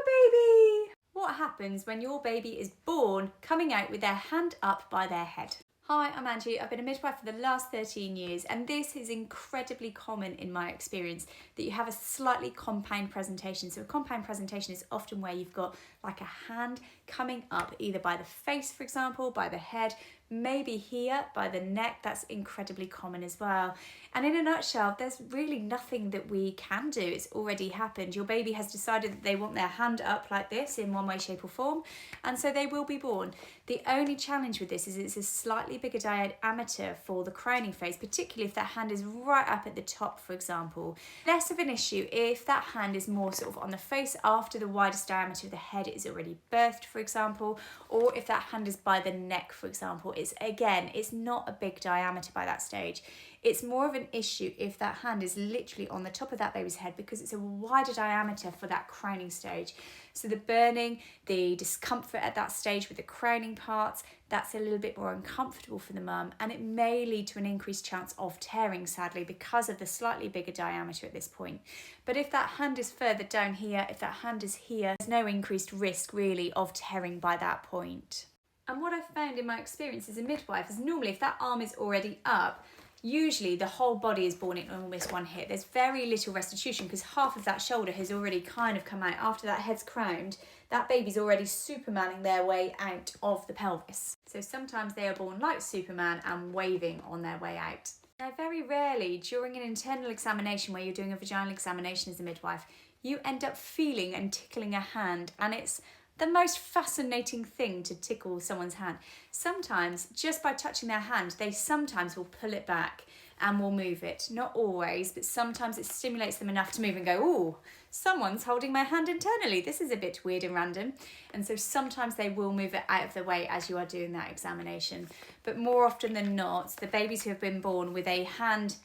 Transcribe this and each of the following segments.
baby! What happens when your baby is born coming out with their hand up by their head? Hi, I'm Angie. I've been a midwife for the last 13 years, and this is incredibly common in my experience, that you have a slightly compound presentation. So a compound presentation is often where you've got like a hand coming up either by the face, for example, by the head, maybe here by the neck. That's incredibly common as well. And in a nutshell, there's really nothing that we can do. It's already happened. Your baby has decided that they want their hand up like this in one way, shape or form, and so they will be born. The only challenge with this is it's a slightly bigger diameter for the crowning phase, particularly if that hand is right up at the top, for example. Less of an issue if that hand is more sort of on the face after the widest diameter of the head is already birthed, for example, or if that hand is by the neck, for example. It's not a big diameter by that stage. It's more of an issue if that hand is literally on the top of that baby's head because it's a wider diameter for that crowning stage. So the burning, the discomfort at that stage with the crowning parts, that's a little bit more uncomfortable for the mum, and it may lead to an increased chance of tearing, sadly, because of the slightly bigger diameter at this point. But if that hand is further down here, if that hand is here, there's no increased risk really of tearing by that point. And what I've found in my experience as a midwife is normally if that arm is already up, usually the whole body is born in almost one hit. There's very little restitution because half of that shoulder has already kind of come out. After that head's crowned, that baby's already Supermaning their way out of the pelvis. So sometimes they are born like Superman and waving on their way out. Now, very rarely during an internal examination where you're doing a vaginal examination as a midwife, you end up feeling and tickling a hand, and it's the most fascinating thing to tickle someone's hand. Sometimes, just by touching their hand, they sometimes will pull it back and will move it. Not always, but sometimes it stimulates them enough to move and go, "Oh, someone's holding my hand internally. This is a bit weird and random." And so sometimes they will move it out of the way as you are doing that examination. But more often than not, the babies who have been born with a hand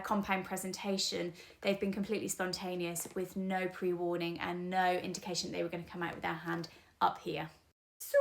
compound presentation, they've been completely spontaneous with no pre-warning and no indication that they were going to come out with their hand up here. So